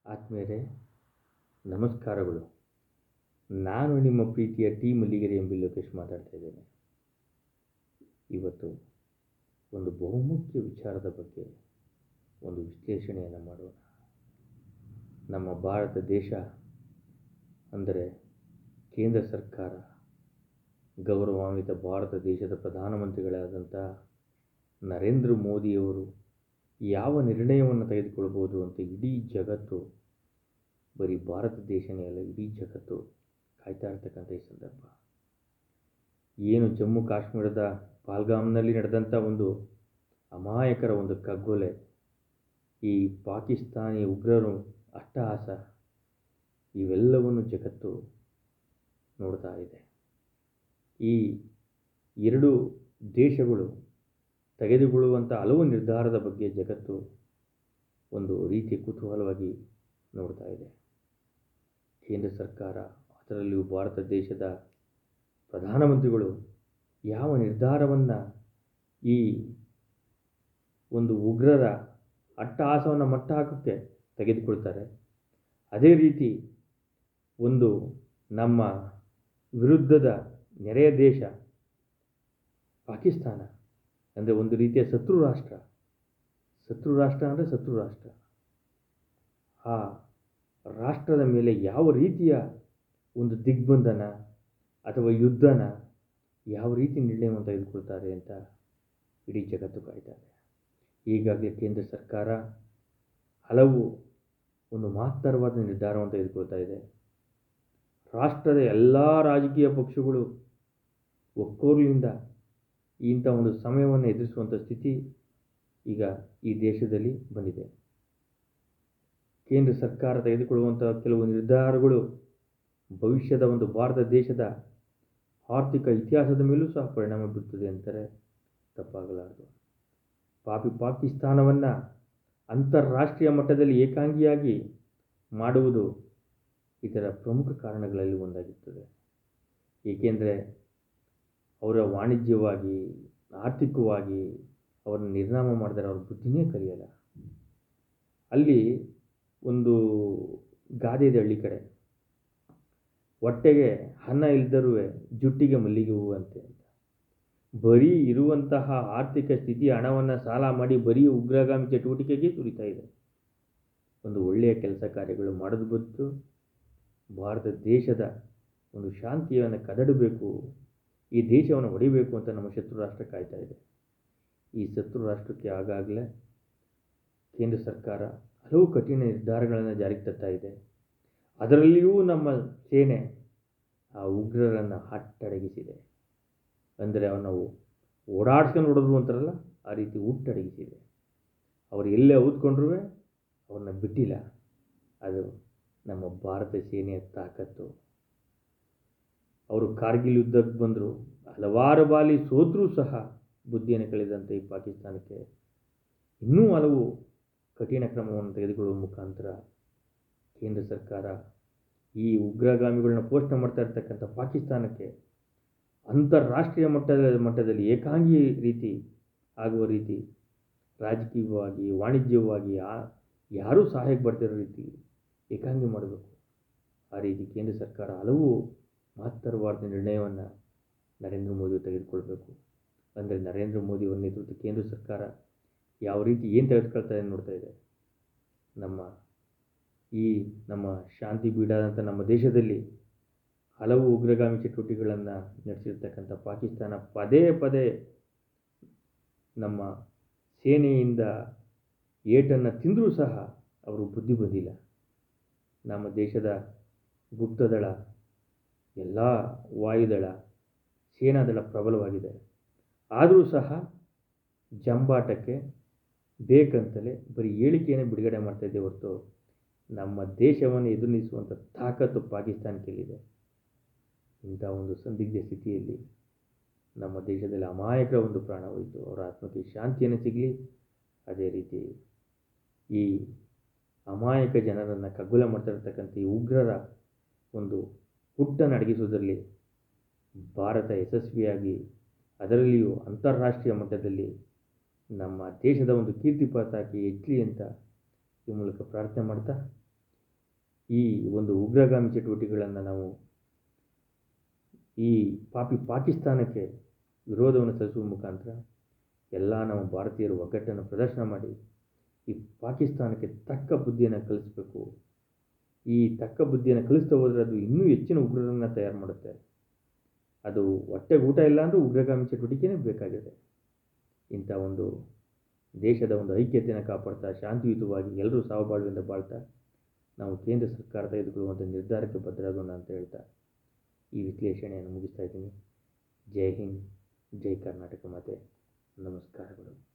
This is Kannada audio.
ಆತ್ಮೀಯರೇ, ನಮಸ್ಕಾರಗಳು. ನಾನು ನಿಮ್ಮ ಪ್ರೀತಿಯ ಟಿ ಮಲ್ಲಿಗೆರೆ ಎಂಬಿ ಲೋಕೇಶ್ ಮಾತಾಡ್ತಾ ಇದ್ದೇನೆ. ಇವತ್ತು ಒಂದು ಬಹುಮುಖ್ಯ ವಿಚಾರದ ಬಗ್ಗೆ ಒಂದು ವಿಶ್ಲೇಷಣೆಯನ್ನು ಮಾಡೋಣ. ನಮ್ಮ ಭಾರತ ದೇಶ ಅಂದರೆ ಕೇಂದ್ರ ಸರ್ಕಾರ, ಗೌರವಾನ್ವಿತ ಭಾರತ ದೇಶದ ಪ್ರಧಾನಮಂತ್ರಿಗಳಾದಂಥ ನರೇಂದ್ರ ಮೋದಿಯವರು ಯಾವ ನಿರ್ಣಯವನ್ನು ತೆಗೆದುಕೊಳ್ಬೋದು ಅಂತ ಇಡೀ ಜಗತ್ತು, ಬರೀ ಭಾರತ ದೇಶನೇ ಅಲ್ಲ ಇಡೀ ಜಗತ್ತು ಕಾಯ್ತಾ ಇರ್ತಕ್ಕಂಥ ಈ ಸಂದರ್ಭ. ಏನು ಜಮ್ಮು ಕಾಶ್ಮೀರದ ಪಾಲ್ಗಾಮ್ನಲ್ಲಿ ನಡೆದಂಥ ಒಂದು ಅಮಾಯಕರ ಒಂದು ಕಗ್ಗೊಲೆ, ಈ ಪಾಕಿಸ್ತಾನಿ ಉಗ್ರರು ಅಟ್ಟಹಾಸ, ಇವೆಲ್ಲವನ್ನು ಜಗತ್ತು ನೋಡ್ತಾ ಇದೆ. ಈ ಎರಡು ದೇಶಗಳು ತೆಗೆದುಕೊಳ್ಳುವಂಥ ಹಲವು ನಿರ್ಧಾರದ ಬಗ್ಗೆ ಜಗತ್ತು ಒಂದು ರೀತಿಯ ಕುತೂಹಲವಾಗಿ ನೋಡ್ತಾ ಇದೆ. ಕೇಂದ್ರ ಸರ್ಕಾರ, ಅದರಲ್ಲಿಯೂ ಭಾರತ ದೇಶದ ಪ್ರಧಾನಮಂತ್ರಿಗಳು ಯಾವ ನಿರ್ಧಾರವನ್ನು ಈ ಒಂದು ಉಗ್ರರ ಅಟ್ಟಹಾಸವನ್ನು ಮಟ್ಟ ಹಾಕೋಕ್ಕೆ ತೆಗೆದುಕೊಳ್ತಾರೆ, ಅದೇ ರೀತಿ ಒಂದು ನಮ್ಮ ವಿರುದ್ಧದ ನೆರೆಯ ದೇಶ ಪಾಕಿಸ್ತಾನ ಅಂದರೆ ಒಂದು ರೀತಿಯ ಶತ್ರು ರಾಷ್ಟ್ರ ಅಂದರೆ ಶತ್ರು ರಾಷ್ಟ್ರ, ಆ ರಾಷ್ಟ್ರದ ಮೇಲೆ ಯಾವ ರೀತಿಯ ಒಂದು ದಿಗ್ಬಂಧನ ಅಥವಾ ಯುದ್ಧನ ಯಾವ ರೀತಿ ನಿರ್ಣಯವನ್ನು ತೆಗೆದುಕೊಳ್ತಾರೆ ಅಂತ ಇಡೀ ಜಗತ್ತು ಕಾಯ್ತಾರೆ. ಈಗಾಗಲೇ ಕೇಂದ್ರ ಸರ್ಕಾರ ಹಲವು ಒಂದು ಮಹತ್ತರವಾದ ನಿರ್ಧಾರವನ್ನು ತೆಗೆದುಕೊಳ್ತಾ ಇದೆ. ರಾಷ್ಟ್ರದ ಎಲ್ಲ ರಾಜಕೀಯ ಪಕ್ಷಗಳು ಒಕ್ಕೊರಲಿನಿಂದ ಇಂಥ ಒಂದು ಸಮಯವನ್ನು ಎದುರಿಸುವಂಥ ಸ್ಥಿತಿ ಈಗ ಈ ದೇಶದಲ್ಲಿ ಬಂದಿದೆ. ಕೇಂದ್ರ ಸರ್ಕಾರ ತೆಗೆದುಕೊಳ್ಳುವಂಥ ಕೆಲವು ನಿರ್ಧಾರಗಳು ಭವಿಷ್ಯದ ಒಂದು ಭಾರತ ದೇಶದ ಆರ್ಥಿಕ ಇತಿಹಾಸದ ಮೇಲೂ ಸಹ ಪರಿಣಾಮ ಬೀರುತ್ತದೆ ಅಂತಾರೆ ತಪ್ಪಾಗಲಾರದು. ಪಾಕಿಸ್ತಾನವನ್ನು ಅಂತಾರಾಷ್ಟ್ರೀಯ ಮಟ್ಟದಲ್ಲಿ ಏಕಾಂಗಿಯಾಗಿ ಮಾಡುವುದು ಇದರ ಪ್ರಮುಖ ಕಾರಣಗಳಲ್ಲಿ ಒಂದಾಗಿರುತ್ತದೆ. ಏಕೆಂದರೆ ಅವರ ವಾಣಿಜ್ಯವಾಗಿ, ಆರ್ಥಿಕವಾಗಿ ಅವರನ್ನು ನಿರ್ನಾಮ ಮಾಡಿದರೆ ಅವ್ರ ಬುದ್ಧಿನೇ ಕಲಿಯಲ್ಲ. ಅಲ್ಲಿ ಒಂದು ಗಾದೆ ಇದೆ ಹಳ್ಳಿ ಕಡೆ, ಹೊಟ್ಟೆಗೆ ಅನ್ನ ಇಲ್ದರೂ ಜುಟ್ಟಿಗೆ ಮಲ್ಲಿಗೆ ಹೂವು ಅಂತ. ಬರೀ ಇರುವಂತಹ ಆರ್ಥಿಕ ಸ್ಥಿತಿ, ಹಣವನ್ನು ಸಾಲ ಮಾಡಿ ಬರೀ ಉಗ್ರಗಾಮಿ ಚಟುವಟಿಕೆಗೆ ಸುರಿತಾ ಇದೆ. ಒಂದು ಒಳ್ಳೆಯ ಕೆಲಸ ಕಾರ್ಯಗಳು ಮಾಡೋದು ಬದಲು ಭಾರತ ದೇಶದ ಒಂದು ಶಾಂತಿಯನ್ನು ಕದಡಬೇಕು, ಈ ದೇಶವನ್ನು ಹೊಡಿಬೇಕು ಅಂತ ನಮ್ಮ ಶತ್ರು ರಾಷ್ಟ್ರ ಕಾಯ್ತಾ ಇದೆ. ಈ ಶತ್ರು ರಾಷ್ಟ್ರಕ್ಕೆ ಆಗಾಗಲೇ ಕೇಂದ್ರ ಸರ್ಕಾರ ಹಲವು ಕಠಿಣ ನಿರ್ಧಾರಗಳನ್ನು ಜಾರಿಗೆ ತರ್ತಾ ಇದೆ. ಅದರಲ್ಲಿಯೂ ನಮ್ಮ ಸೇನೆ ಆ ಉಗ್ರರನ್ನು ಹಟ್ಟಡಗಿಸಿದೆ. ಅಂದರೆ ನಾವು ಓಡಾಡ್ಸ್ಕೊಂಡು ಹೊಡೆದ್ರು ಅಂತಾರಲ್ಲ, ಆ ರೀತಿ ಹುಟ್ಟಡಗಿಸಿದೆ. ಅವರು ಎಲ್ಲೇ ಔದ್ಕೊಂಡ್ರೂ ಅವ್ರನ್ನ ಬಿಟ್ಟಿಲ್ಲ. ಅದು ನಮ್ಮ ಭಾರತ ಸೇನೆಯ ತಾಕತ್ತು. ಅವರು ಕಾರ್ಗಿಲ್ ಯುದ್ಧಕ್ಕೆ ಬಂದರು, ಹಲವಾರು ಬಾರಿ ಸೋತರೂ ಸಹ ಬುದ್ಧಿಯನ್ನು ಕಳೆದಂತೆ ಈ ಪಾಕಿಸ್ತಾನಕ್ಕೆ ಇನ್ನೂ ಹಲವು ಕಠಿಣ ಕ್ರಮವನ್ನು ತೆಗೆದುಕೊಳ್ಳುವ ಮುಖಾಂತರ ಕೇಂದ್ರ ಸರ್ಕಾರ ಈ ಉಗ್ರಗಾಮಿಗಳನ್ನ ಪೋಷಣೆ ಮಾಡ್ತಾ ಇರ್ತಕ್ಕಂಥ ಪಾಕಿಸ್ತಾನಕ್ಕೆ ಅಂತಾರಾಷ್ಟ್ರೀಯ ಮಟ್ಟದಲ್ಲಿ ಏಕಾಂಗಿ ರೀತಿ ಆಗುವ ರೀತಿ, ರಾಜಕೀಯವಾಗಿ, ವಾಣಿಜ್ಯವಾಗಿ ಯಾರೂ ಸಹಾಯಕ್ಕೆ ಬರ್ತಿರೋ ರೀತಿ ಏಕಾಂಗಿ ಮಾಡಬೇಕು. ಆ ರೀತಿ ಕೇಂದ್ರ ಸರ್ಕಾರ ಹಲವು ಮಹತ್ತರವಾದ ನಿರ್ಣಯವನ್ನು ನರೇಂದ್ರ ಮೋದಿ ತೆಗೆದುಕೊಳ್ಬೇಕು. ಅಂದರೆ ನರೇಂದ್ರ ಮೋದಿಯವರ ನೇತೃತ್ವ ಕೇಂದ್ರ ಸರ್ಕಾರ ಯಾವ ರೀತಿ ಏನು ತೆಗೆದುಕೊಳ್ತಾ ಇದೆ ನೋಡ್ತಾ ಇದೆ. ನಮ್ಮ ಶಾಂತಿ ಬೀಡಾದಂಥ ನಮ್ಮ ದೇಶದಲ್ಲಿ ಹಲವು ಉಗ್ರಗಾಮಿ ಚಟುವಟಿಕೆಗಳನ್ನು ನಡೆಸಿರ್ತಕ್ಕಂಥ ಪಾಕಿಸ್ತಾನ ಪದೇ ಪದೇ ನಮ್ಮ ಸೇನೆಯಿಂದ ಏಟನ್ನು ತಿಂದರೂ ಸಹ ಅವರು ಬುದ್ಧಿ ಬಂದಿಲ್ಲ. ನಮ್ಮ ದೇಶದ ಗುಪ್ತದಳ, ಎಲ್ಲ ವಾಯುದಳ, ಸೇನಾದಳ ಪ್ರಬಲವಾಗಿದೆ. ಆದರೂ ಸಹ ಜಂಬಾಟಕ್ಕೆ ಬೇಕಂತಲೇ ಬರೀ ಹೇಳಿಕೆಯನ್ನು ಬಿಡುಗಡೆ ಮಾಡ್ತಾಯಿದ್ದೆ ಹೊರತು ನಮ್ಮ ದೇಶವನ್ನು ಎದುರಿಸುವಂಥ ತಾಕತ್ತು ಪಾಕಿಸ್ತಾನಕ್ಕೆಲ್ಲಿದೆ. ಇಂಥ ಒಂದು ಸಂದಿಗ್ಧ ಸ್ಥಿತಿಯಲ್ಲಿ ನಮ್ಮ ದೇಶದಲ್ಲಿ ಅಮಾಯಕರ ಒಂದು ಪ್ರಾಣ ಹೋಯಿತು. ಅವರ ಆತ್ಮಕ್ಕೆ ಶಾಂತಿಯನ್ನು ಸಿಗಲಿ. ಅದೇ ರೀತಿ ಈ ಅಮಾಯಕ ಜನರನ್ನು ಕಗ್ಗೊಲೆ ಮಾಡ್ತಾ ಇರ್ತಕ್ಕಂಥ ಈ ಉಗ್ರರ ಒಂದು ಹುಟ್ಟನ್ನು ಅಡಗಿಸುವುದರಲ್ಲಿ ಭಾರತ ಯಶಸ್ವಿಯಾಗಿ, ಅದರಲ್ಲಿಯೂ ಅಂತಾರಾಷ್ಟ್ರೀಯ ಮಟ್ಟದಲ್ಲಿ ನಮ್ಮ ದೇಶದ ಒಂದು ಕೀರ್ತಿ ಪತಾಕೆ ಎತ್ತಲಿ ಅಂತ ಈ ಮೂಲಕ ಪ್ರಾರ್ಥನೆ ಮಾಡ್ತಾ ಈ ಒಂದು ಉಗ್ರಗಾಮಿ ಚಟುವಟಿಕೆಗಳನ್ನು ನಾವು ಈ ಪಾಕಿಸ್ತಾನಕ್ಕೆ ವಿರೋಧವನ್ನು ಸಲ್ಲಿಸುವ ಮುಖಾಂತರ ಎಲ್ಲ ನಾವು ಭಾರತೀಯರು ಒಗ್ಗಟ್ಟನ್ನು ಪ್ರದರ್ಶನ ಮಾಡಿ ಈ ಪಾಕಿಸ್ತಾನಕ್ಕೆ ತಕ್ಕ ಬುದ್ಧಿಯನ್ನು ಕಲಿಸಬೇಕು. ಈ ತಕ್ಕ ಬುದ್ಧಿಯನ್ನು ಕಲಿಸ್ತಾ ಹೋದರೆ ಅದು ಇನ್ನೂ ಹೆಚ್ಚಿನ ಉಗ್ರರನ್ನು ತಯಾರು ಮಾಡುತ್ತೆ. ಅದು ಹೊಟ್ಟೆಗೆ ಊಟ ಇಲ್ಲ ಅಂದರೂ ಉಗ್ರಗಾಮಿ ಚಟುವಟಿಕೆನೇ ಬೇಕಾಗಿದೆ. ಇಂಥ ಒಂದು ದೇಶದ ಒಂದು ಐಕ್ಯತೆಯನ್ನು ಕಾಪಾಡ್ತಾ ಶಾಂತಿಯುತವಾಗಿ ಎಲ್ಲರೂ ಸಹಬಾಳ್ವೆಯಿಂದ ಬಾಳ್ತಾ ನಾವು ಕೇಂದ್ರ ಸರ್ಕಾರ ತೆಗೆದುಕೊಳ್ಳುವಂಥ ನಿರ್ಧಾರಕ್ಕೆ ಬದ್ಧರಾಗೋಣ ಅಂತ ಹೇಳ್ತಾ ಈ ವಿಶ್ಲೇಷಣೆಯನ್ನು ಮುಗಿಸ್ತಾ ಇದ್ದೀನಿ. ಜೈ ಹಿಂದ್, ಜೈ ಕರ್ನಾಟಕ ಮಾತೆ, ನಮಸ್ಕಾರಗಳು.